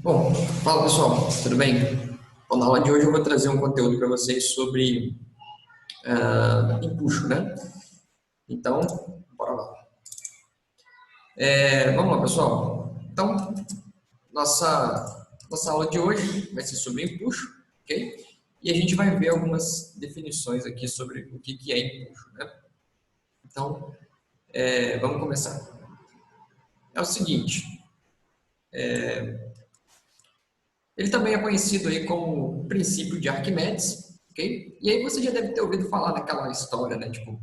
Bom, fala pessoal, tudo bem? Bom, na aula de hoje eu vou trazer um conteúdo para vocês sobre empuxo, né? Então, bora lá. Vamos lá, pessoal. Então, nossa aula de hoje vai ser sobre empuxo, ok? E a gente vai ver algumas definições aqui sobre o que é empuxo, né? Então, vamos começar. É o seguinte, ele também é conhecido aí como princípio de Arquimedes, ok? E aí você já deve ter ouvido falar daquela história, né? Tipo,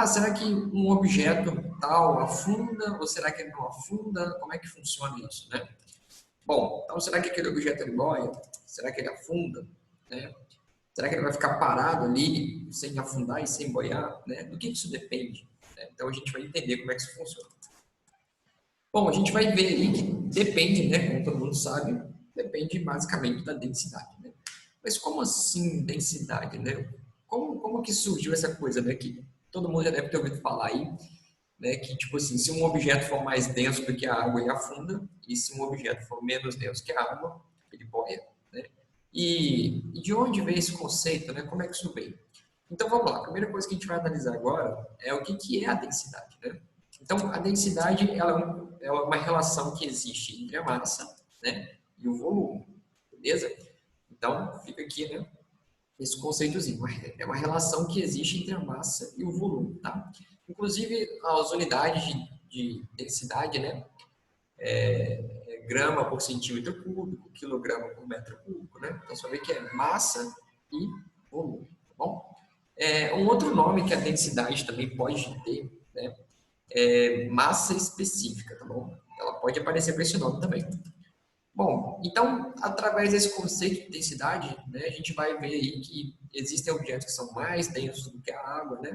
será que um objeto tal afunda ou será que ele não afunda? Como é que funciona isso, né? Bom, então será que aquele objeto ele boia? Será que ele afunda? Né? Será que ele vai ficar parado ali sem afundar e sem boiar? Né? Do que isso depende? Né? Então a gente vai entender como é que isso funciona. Bom, a gente vai ver aí que depende, né? Como todo mundo sabe, depende basicamente da densidade, né? Mas como assim densidade, né? Como que surgiu essa coisa, né? Que todo mundo já deve ter ouvido falar aí, né? Que tipo assim, se um objeto for mais denso do que a água, ele afunda, e se um objeto for menos denso que a água, ele boia, né? E de onde veio esse conceito, né? Como é que isso veio? Então vamos lá. A primeira coisa que a gente vai analisar agora é o que é a densidade, né? Então a densidade ela é uma relação que existe entre a massa, né, e o volume, beleza? Então fica aqui, né, esse conceitozinho. É uma relação que existe entre a massa e o volume, tá? Inclusive as unidades de densidade, né, grama por centímetro cúbico, quilograma por metro cúbico, né? Então você vai ver que é massa e volume, tá bom? Um outro nome que a densidade também pode ter, né, é massa específica, tá bom? Ela pode aparecer com esse nome também. Bom, então, através desse conceito de densidade, né, a gente vai ver aí que existem objetos que são mais densos do que a água, né?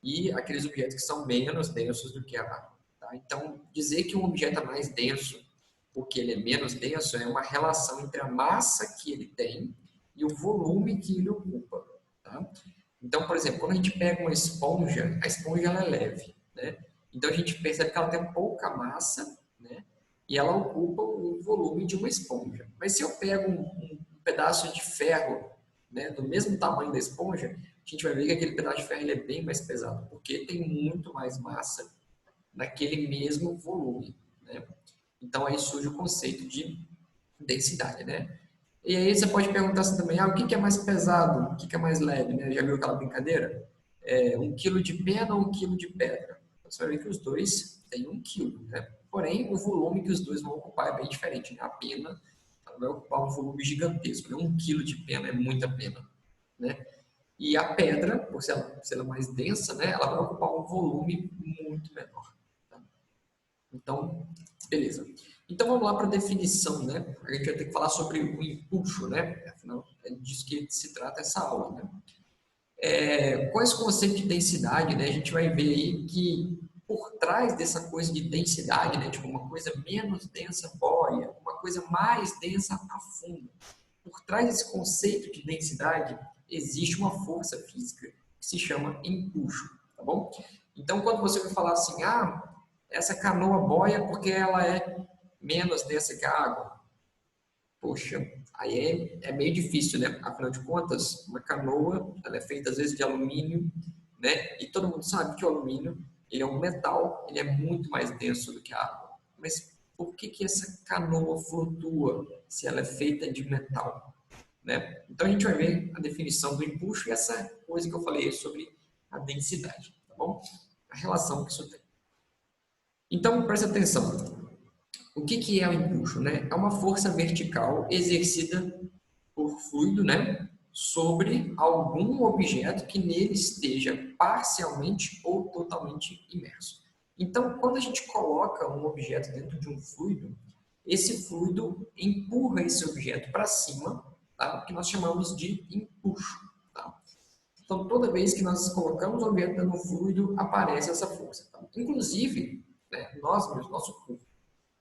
E aqueles objetos que são menos densos do que a água. Tá? Então, dizer que um objeto é mais denso porque ele é menos denso é uma relação entre a massa que ele tem e o volume que ele ocupa. Tá? Então, por exemplo, quando a gente pega uma esponja, a esponja ela é leve, né? Então a gente percebe que ela tem pouca massa, né? E ela ocupa o volume de uma esponja. Mas se eu pego um pedaço de ferro, né, do mesmo tamanho da esponja, a gente vai ver que aquele pedaço de ferro ele é bem mais pesado, porque tem muito mais massa naquele mesmo volume, né? Então aí surge o conceito de densidade, né? E aí você pode perguntar assim também, o que é mais pesado, o que é mais leve, né? Já viu aquela brincadeira? 1 quilo de pena ou 1 quilo de pedra? Você vai ver que os dois têm 1 quilo, né? Porém, o volume que os dois vão ocupar é bem diferente, né? A pena vai ocupar um volume gigantesco, né? 1 quilo de pena é muita pena, né? E a pedra, por ser ela mais densa, né? Ela vai ocupar um volume muito menor. Tá? Então, beleza. Então vamos lá para a definição, né? A gente vai ter que falar sobre o empuxo, né? Afinal, é disso que se trata essa aula, né? Com esse conceito de densidade, né? A gente vai ver aí que por trás dessa coisa de densidade, né? Tipo, uma coisa menos densa boia, uma coisa mais densa afunda. Por trás desse conceito de densidade existe uma força física que se chama empuxo, tá bom? Então, quando você vai falar assim, essa canoa boia porque ela é menos densa que a água. Poxa, aí é meio difícil, né? Afinal de contas, uma canoa, ela é feita às vezes de alumínio, né? E todo mundo sabe que o alumínio, ele é um metal, ele é muito mais denso do que a água. Mas por que essa canoa flutua se ela é feita de metal, né? Então a gente vai ver a definição do empuxo e essa coisa que eu falei sobre a densidade, tá bom? A relação que isso tem. Então, preste atenção. O que é o empuxo, né? É uma força vertical exercida por fluido, né, sobre algum objeto que nele esteja parcialmente ou totalmente imerso. Então, quando a gente coloca um objeto dentro de um fluido, esse fluido empurra esse objeto para cima, tá? O que nós chamamos de empuxo. Tá? Então, toda vez que nós colocamos o objeto dentro do fluido, aparece essa força. Tá? Inclusive, né, nosso corpo,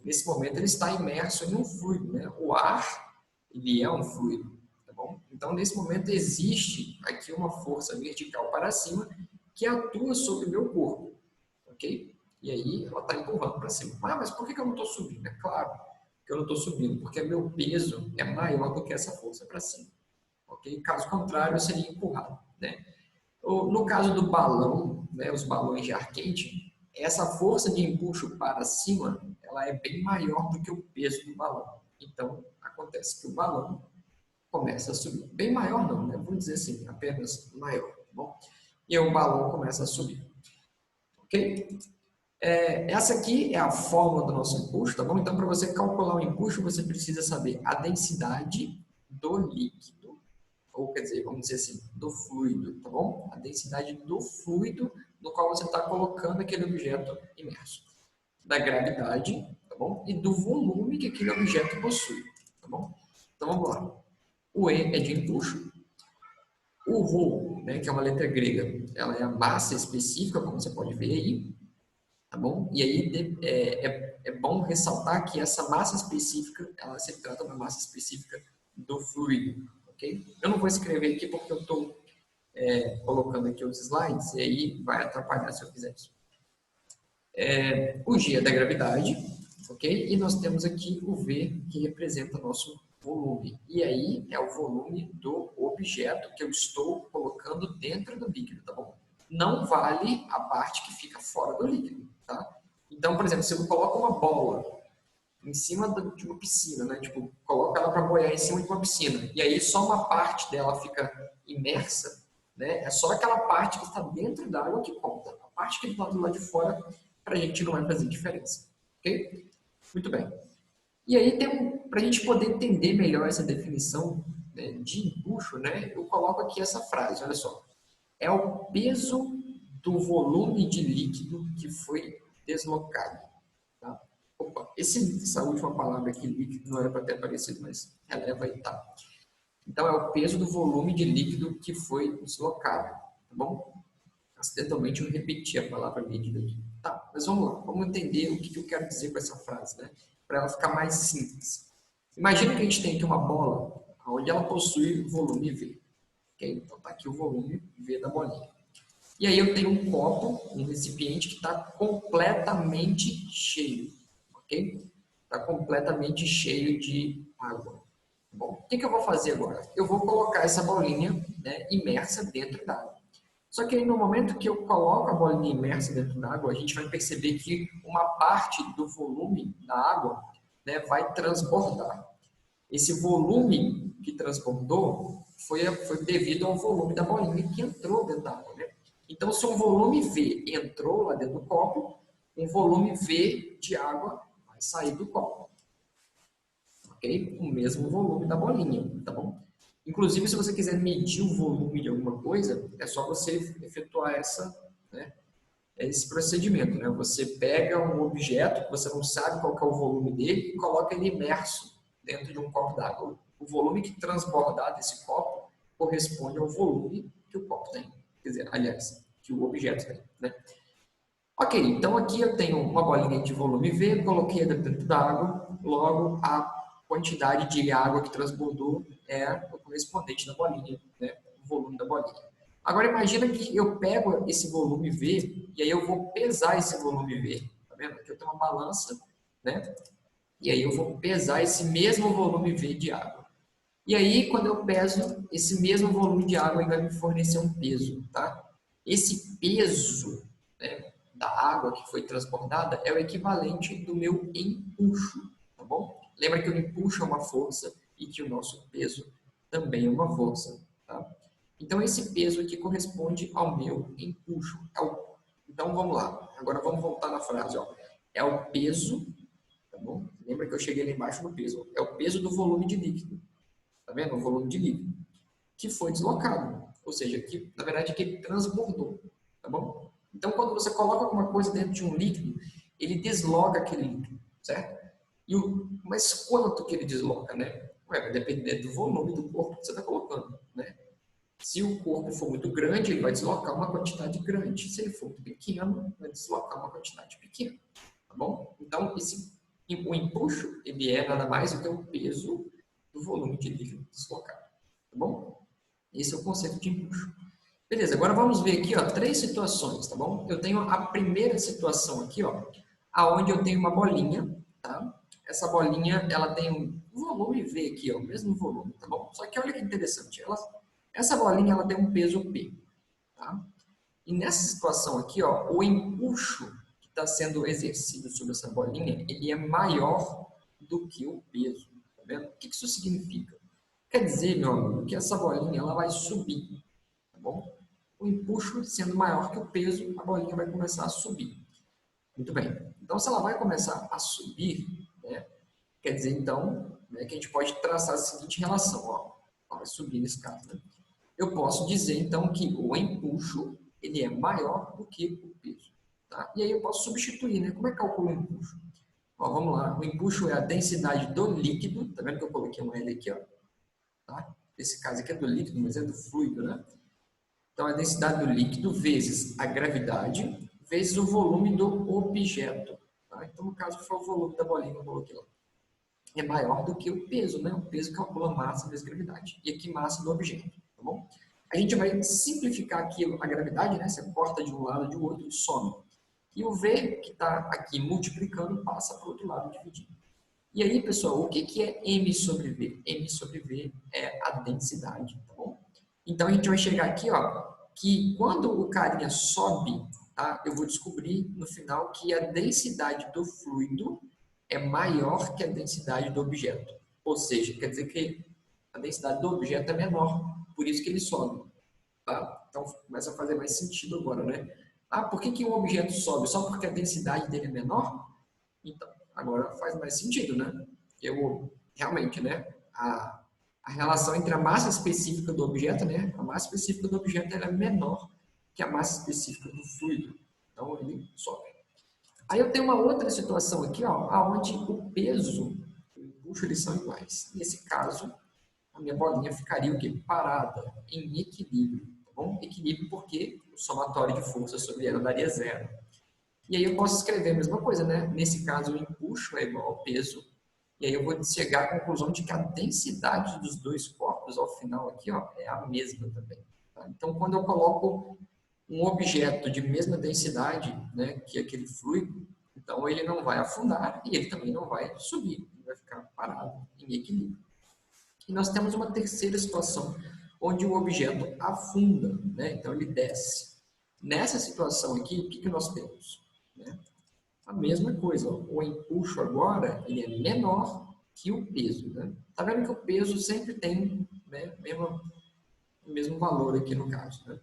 nesse momento ele está imerso em um fluido, né? O ar, ele é um fluido, tá bom? Então, nesse momento existe aqui uma força vertical para cima que atua sobre o meu corpo, ok? E aí ela está empurrando para cima. Mas por que eu não estou subindo? É claro, porque que eu não estou subindo, porque meu peso é maior do que essa força para cima. Ok? Caso contrário, eu seria empurrado, né? No caso do balão, né, os balões de ar quente, essa força de empuxo para cima, ela é bem maior do que o peso do balão. Então, acontece que o balão começa a subir. Bem maior não, né? Vamos dizer assim, apenas maior, tá bom? E o balão começa a subir. Ok? Essa aqui é a fórmula do nosso empuxo, tá bom? Então, para você calcular o empuxo, você precisa saber a densidade do líquido, ou quer dizer, vamos dizer assim, do fluido, tá bom? A densidade do fluido no qual você está colocando aquele objeto imerso. Da gravidade, tá bom? E do volume que aquele objeto possui, tá bom? Então, vamos lá. O E é de empuxo. O Rho, né, que é uma letra grega, ela é a massa específica, como você pode ver aí, tá bom? E aí é bom ressaltar que essa massa específica, ela se trata da massa específica do fluido, ok? Eu não vou escrever aqui porque eu estou colocando aqui os slides e aí vai atrapalhar se eu fizer isso. O G é da gravidade, ok? E nós temos aqui o V, que representa nosso volume. E aí é o volume do objeto que eu estou colocando dentro do líquido, tá bom? Não vale a parte que fica fora do líquido, tá? Então, por exemplo, se eu coloco uma bola em cima de uma piscina, né? Tipo, coloca ela para boiar em cima de uma piscina, e aí só uma parte dela fica imersa, né? É só aquela parte que está dentro da água que conta. A parte que está do lado de fora, para a gente não vai fazer diferença, ok? Muito bem. E aí, para a gente poder entender melhor essa definição, né, de empuxo, né, eu coloco aqui essa frase, olha só. É o peso do volume de líquido que foi deslocado. Tá? Opa, essa última palavra aqui, líquido, não era para ter aparecido, mas releva aí, tá? Então, é o peso do volume de líquido que foi deslocado, tá bom? Acidentalmente eu repeti a palavra líquido aqui. Tá, mas vamos lá, vamos entender o que eu quero dizer com essa frase, né? Para ela ficar mais simples. Imagina que a gente tem aqui uma bola onde ela possui volume V. Okay? Então está aqui o volume V da bolinha. E aí eu tenho um copo, um recipiente que está completamente cheio. Ok? Está completamente cheio de água. Bom, o que eu vou fazer agora? Eu vou colocar essa bolinha, né, imersa dentro d'água. Só que aí, no momento que eu coloco a bolinha imersa dentro da água, a gente vai perceber que uma parte do volume da água, né, vai transbordar. Esse volume que transbordou foi devido ao volume da bolinha que entrou dentro da água. Né? Então, se um volume V entrou lá dentro do copo, um volume V de água vai sair do copo. Ok? O mesmo volume da bolinha, tá bom? Inclusive, se você quiser medir o volume de alguma coisa, é só você efetuar esse procedimento. Né? Você pega um objeto que você não sabe qual é o volume dele e coloca ele imerso dentro de um copo d'água. O volume que transbordar desse copo corresponde ao volume que o copo tem. Quer dizer, aliás, que o objeto tem. Né? Ok, então aqui eu tenho uma bolinha de volume V, coloquei dentro da água, logo a quantidade de água que transbordou é o correspondente da bolinha, né? O volume da bolinha. Agora imagina que eu pego esse volume V e aí eu vou pesar esse volume V. Tá vendo? Aqui eu tenho uma balança, né? E aí eu vou pesar esse mesmo volume V de água. E aí, quando eu peso, esse mesmo volume de água vai me fornecer um peso, tá? Esse peso, né, da água que foi transbordada é o equivalente do meu empuxo, tá bom? Lembra que o empuxo é uma força e que o nosso peso também é uma força, tá? Então, esse peso aqui corresponde ao meu empuxo. Então, vamos lá. Agora, vamos voltar na frase, ó. É o peso, tá bom? Lembra que eu cheguei lá embaixo no peso. É o peso do volume de líquido. Tá vendo? O volume de líquido que foi deslocado, ou seja, que na verdade que ele transbordou, tá bom? Então, quando você coloca alguma coisa dentro de um líquido, ele desloca aquele líquido, certo? Mas quanto que ele desloca, né? Vai depender do volume do corpo que você está colocando, né? Se o corpo for muito grande, ele vai deslocar uma quantidade grande. Se ele for muito pequeno, vai deslocar uma quantidade pequena, tá bom? Então, o empuxo, ele é nada mais do que o peso do volume de líquido deslocado, tá bom? Esse é o conceito de empuxo. Beleza, agora vamos ver aqui, ó, 3 situações, tá bom? Eu tenho a primeira situação aqui, ó, aonde eu tenho uma bolinha, tá? essa bolinha, ela tem um volume V aqui, ó, o mesmo volume, tá bom? Só que olha que interessante, essa bolinha, ela tem um peso P, tá? E nessa situação aqui, ó, o empuxo que está sendo exercido sobre essa bolinha, ele é maior do que o peso, tá vendo? O que isso significa? Quer dizer, meu amigo, que essa bolinha, ela vai subir, tá bom? O empuxo sendo maior que o peso, a bolinha vai começar a subir. Muito bem. Então, se ela vai começar a subir, né, quer dizer, então, né, que a gente pode traçar a seguinte relação, ó, vai subir nesse caso, né? Eu posso dizer, então, que o empuxo, ele é maior do que o peso, tá? E aí eu posso substituir, né? Como é que calculo o empuxo? Ó, vamos lá, o empuxo é a densidade do líquido, tá vendo que eu coloquei uma L aqui, ó, tá? Esse caso aqui é do líquido, mas é do fluido, né? Então, a densidade do líquido vezes a gravidade vezes o volume do objeto. Tá? Então, no caso, foi o volume da bolinha que eu coloquei lá. É maior do que o peso, né? O peso calcula massa vezes gravidade. E aqui, massa do objeto, tá bom? A gente vai simplificar aqui a gravidade, né? Você corta de um lado e de outro e some. E o V, que está aqui multiplicando, passa para o outro lado dividindo. E aí, pessoal, o que é M sobre V? M sobre V é a densidade, tá bom? Então, a gente vai chegar aqui, ó, que quando o carinha sobe, tá, eu vou descobrir no final que a densidade do fluido é maior que a densidade do objeto. Ou seja, quer dizer que a densidade do objeto é menor, por isso que ele sobe. Tá? Então, começa a fazer mais sentido agora, né? Ah, por que um objeto sobe? Só porque a densidade dele é menor? Então, agora faz mais sentido, né? Eu, realmente, né? A relação entre a massa específica do objeto, né? A massa específica do objeto é menor que a massa específica do fluido. Então, ele sobe. Aí eu tenho uma outra situação aqui, ó, onde o peso e o empuxo eles são iguais. Nesse caso, a minha bolinha ficaria o quê? Parada, em equilíbrio. Tá bom? Equilíbrio porque o somatório de forças sobre ela daria zero. E aí eu posso escrever a mesma coisa, né? Nesse caso, o empuxo é igual ao peso. E aí eu vou chegar à conclusão de que a densidade dos dois corpos, ao final aqui, ó, é a mesma também. Tá? Então, quando eu coloco um objeto de mesma densidade, né, que aquele fluido, então ele não vai afundar e ele também não vai subir, ele vai ficar parado em equilíbrio. E nós temos uma terceira situação, onde o objeto afunda, né, então ele desce. Nessa situação aqui, o que nós temos? Né? A mesma coisa, ó, o empuxo agora ele é menor que o peso. Né? Tá vendo que o peso sempre tem, né, o mesmo valor aqui no caso. Né?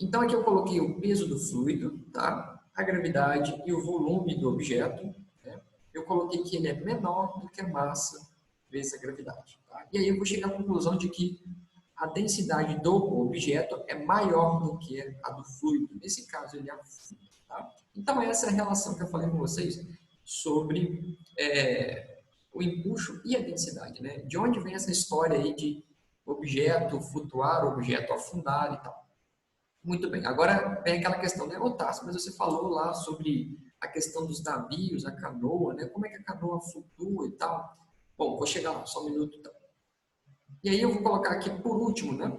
Então aqui eu coloquei o peso do fluido, tá? A gravidade e o volume do objeto. Né? Eu coloquei que ele é menor do que a massa vezes a gravidade. Tá? E aí eu vou chegar à conclusão de que a densidade do objeto é maior do que a do fluido. Nesse caso, ele afunda. Tá? Então, essa é a relação que eu falei com vocês sobre o empuxo e a densidade. Né? De onde vem essa história aí de objeto flutuar, objeto afundar e tal. Muito bem. Agora vem aquela questão, né? Ô, Tarso, mas você falou lá sobre a questão dos navios, a canoa, né? Como é que a canoa flutua e tal? Bom, vou chegar lá, só um minuto então. E aí eu vou colocar aqui por último, né?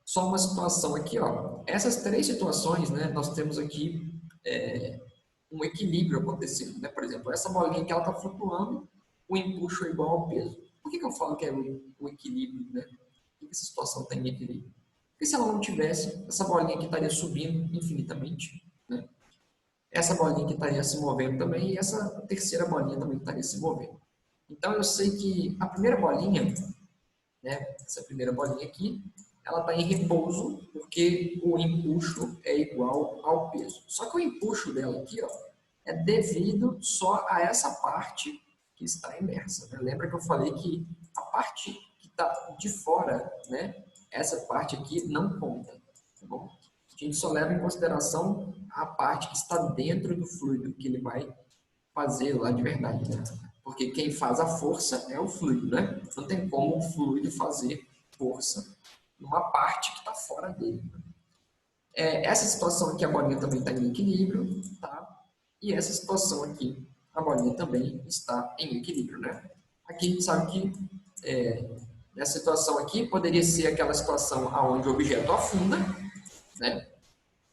Só uma situação aqui, ó. Essas três situações, né? Nós temos aqui um equilíbrio acontecendo, né? Por exemplo, essa bolinha que ela está flutuando, o empuxo é igual ao peso. Por que eu falo que é o equilíbrio, né? Por que essa situação está em equilíbrio? Porque se ela não tivesse, essa bolinha aqui estaria subindo infinitamente, né? Essa bolinha aqui estaria se movendo também e essa terceira bolinha também estaria se movendo. Então eu sei que a primeira bolinha, né? Essa primeira bolinha aqui, ela está em repouso porque o empuxo é igual ao peso. Só que o empuxo dela aqui, ó, é devido só a essa parte que está imersa. Né? Lembra que eu falei que a parte que está de fora, né? Essa parte aqui não conta. Tá bom? A gente só leva em consideração a parte que está dentro do fluido que ele vai fazer lá de verdade, né? Porque quem faz a força é o fluido, né? Não tem como o fluido fazer força numa parte que está fora dele. Essa situação aqui, a bolinha também está em equilíbrio, tá? E essa situação aqui, a bolinha também está em equilíbrio, né? Aqui a gente sabe que nessa situação aqui poderia ser aquela situação onde o objeto afunda, né?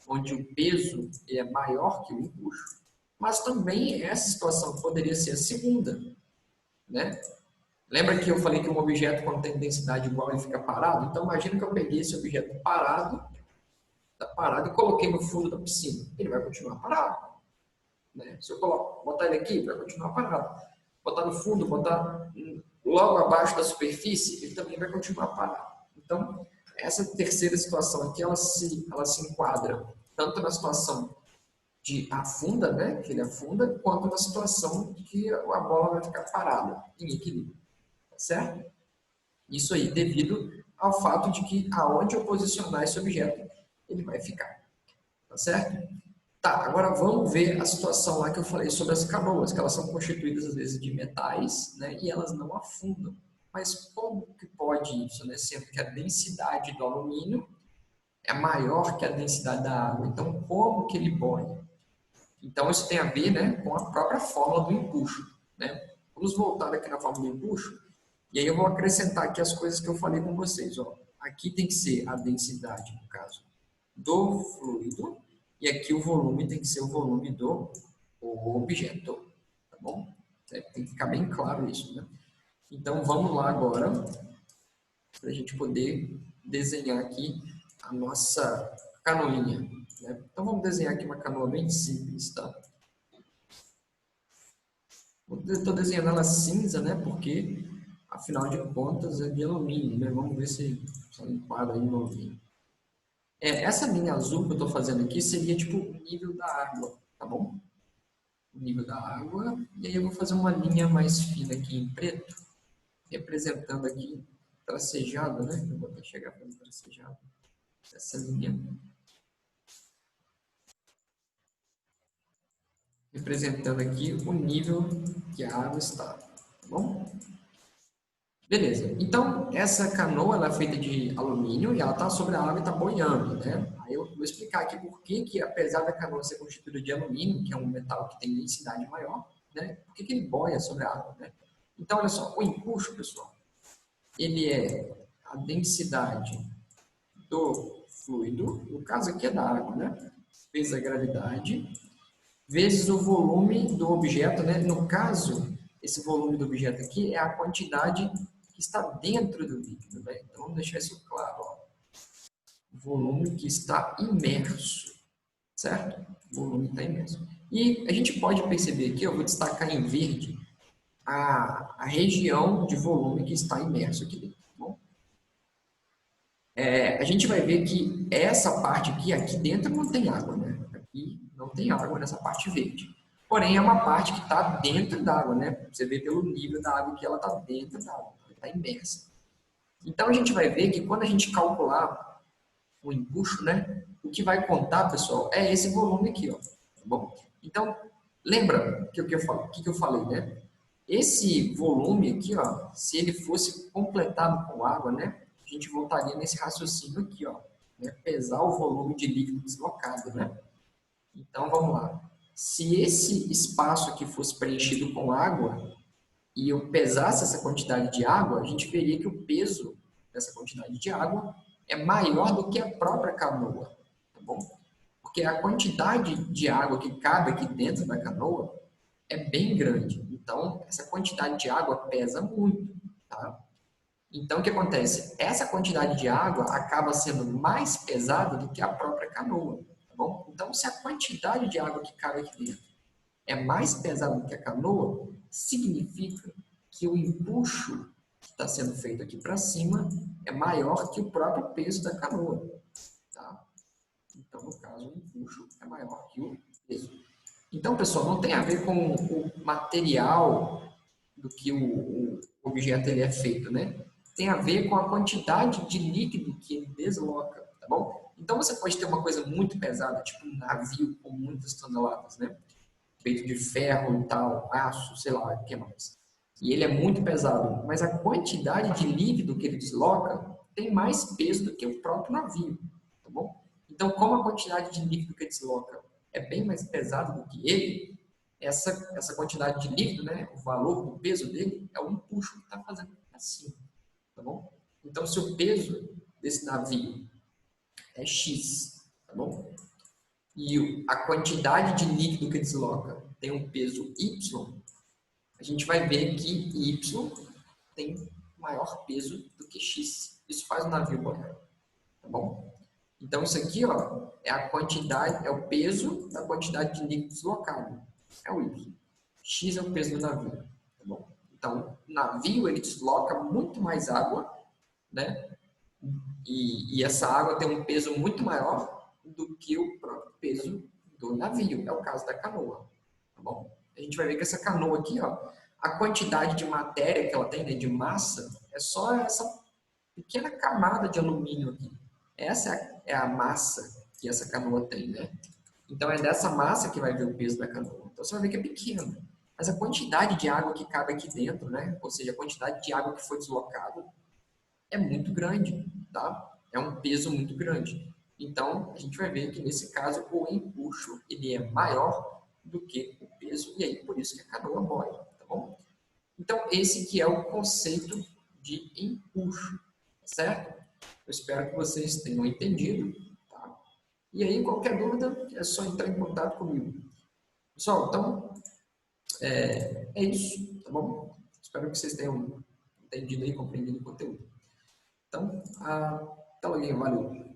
Onde o peso é maior que o empuxo. mas também essa situação poderia ser a segunda, né? Lembra que eu falei que um objeto, quando tem densidade igual, ele fica parado? Então, imagina que eu peguei esse objeto parado, tá parado, e coloquei no fundo da piscina. Ele vai continuar parado, né? Se eu botar ele aqui, ele vai continuar parado. Botar no fundo, botar logo abaixo da superfície, ele também vai continuar parado. Então, essa terceira situação aqui, ela se enquadra tanto na situação de afunda, né, que ele afunda, quanto na situação que a bola vai ficar parada, em equilíbrio, tá certo? Isso aí devido ao fato de que aonde eu posicionar esse objeto, ele vai ficar, tá certo? Tá, agora vamos ver a situação lá que eu falei sobre as canoas, que elas são constituídas às vezes de metais, né, e elas não afundam. Mas como que pode isso, né, sendo que a densidade do alumínio é maior que a densidade da água? Então, como que ele boia? Então, isso tem a ver, né, com a própria fórmula do empuxo, né? Vamos voltar aqui na fórmula do empuxo, e aí eu vou acrescentar aqui as coisas que eu falei com vocês. Ó. Aqui tem que ser a densidade, no caso, do fluido, e aqui o volume tem que ser o volume do objeto, tá bom? Tem que ficar bem claro isso, né? Então, vamos lá agora, para a gente poder desenhar aqui a nossa canoinha, né? Então, vamos desenhar aqui uma canoa bem simples, tá? Estou desenhando ela cinza, né? Porque, afinal de contas, é de alumínio, né? Vamos ver se ela enquadra aí no alumínio. Essa linha azul que eu estou fazendo aqui seria tipo o nível da água, tá bom? O nível da água. E aí eu vou fazer uma linha mais fina aqui em preto, representando aqui tracejado, né? Eu vou até chegar para o tracejado. Essa linha. Representando aqui o nível que a água está, tá bom? Beleza. Então, essa canoa ela é feita de alumínio e ela está sobre a água e está boiando, né? Aí eu vou explicar aqui por que, apesar da canoa ser constituída de alumínio, que é um metal que tem densidade maior, né? Por que ele boia sobre a água, né? Então, olha só, o empuxo, pessoal, ele é a densidade do fluido, no caso aqui é da água, né? Vezes a gravidade, vezes o volume do objeto, né? No caso, esse volume do objeto aqui é a quantidade que está dentro do líquido, né? Então, vamos deixar isso claro, ó. Volume que está imerso, certo? O volume está imerso. E a gente pode perceber aqui, eu vou destacar em verde a região de volume que está imerso aqui dentro, tá bom? A gente vai ver que essa parte aqui dentro não tem água, né? Aqui não tem água nessa parte verde. Porém, é uma parte que está dentro d'água, né? Você vê pelo nível da água que ela está dentro d'água, está imersa. Então, a gente vai ver que quando a gente calcular o empuxo, né? O que vai contar, pessoal, é esse volume aqui, ó. Tá bom? Então, lembra que eu falei, né? Esse volume aqui, ó, se ele fosse completado com água, né? A gente voltaria nesse raciocínio aqui, ó. Né? Pesar o volume de líquido deslocado, né? Então, vamos lá. Se esse espaço aqui fosse preenchido com água e eu pesasse essa quantidade de água, a gente veria que o peso dessa quantidade de água é maior do que a própria canoa, tá bom? Porque a quantidade de água que cabe aqui dentro da canoa é bem grande. Então, essa quantidade de água pesa muito, tá? Então, o que acontece? Essa quantidade de água acaba sendo mais pesada do que a própria canoa, tá bom? Então, se a quantidade de água que cabe aqui dentro é mais pesada do que a canoa, significa que o empuxo que está sendo feito aqui para cima é maior que o próprio peso da canoa, tá? Então, no caso, o empuxo é maior que o peso. Então, pessoal, não tem a ver com o material do que o objeto ele é feito, né? Tem a ver com a quantidade de líquido que ele desloca, tá bom? Então, você pode ter uma coisa muito pesada, tipo um navio com muitas toneladas, né? Feito de ferro e tal, aço, sei lá, o que mais. E ele é muito pesado, mas a quantidade de líquido que ele desloca tem mais peso do que o próprio navio, tá bom? Então, como a quantidade de líquido que ele desloca é bem mais pesado do que ele, essa quantidade de líquido, né, o valor do peso dele é o empuxo que está fazendo assim, tá bom? Então, se o peso desse navio é X, tá bom? E a quantidade de líquido que desloca tem um peso Y, a gente vai ver que Y tem maior peso do que X. Isso faz o navio boiar, tá bom? Então, isso aqui, ó, é a quantidade, é o peso da quantidade de líquido deslocado. É o Y. X é o peso do navio, tá bom? Então, o navio, ele desloca muito mais água, né? E essa água tem um peso muito maior do que o próprio peso do navio. É o caso da canoa, tá bom? A gente vai ver que essa canoa aqui, ó, a quantidade de matéria que ela tem, né, de massa, é só essa pequena camada de alumínio aqui. Essa é a massa que essa canoa tem, né? Então é dessa massa que vai vir o peso da canoa. Então você vai ver que é pequena. Mas a quantidade de água que cabe aqui dentro, né? Ou seja, a quantidade de água que foi deslocada é muito grande, tá? É um peso muito grande. Então a gente vai ver que nesse caso o empuxo ele é maior do que o peso e aí por isso que a canoa boia, tá bom? Então esse que é o conceito de empuxo, certo? Eu espero que vocês tenham entendido, tá? E aí qualquer dúvida é só entrar em contato comigo. Pessoal, então é isso, tá bom? Espero que vocês tenham entendido e compreendido o conteúdo. Então, até logo, valeu!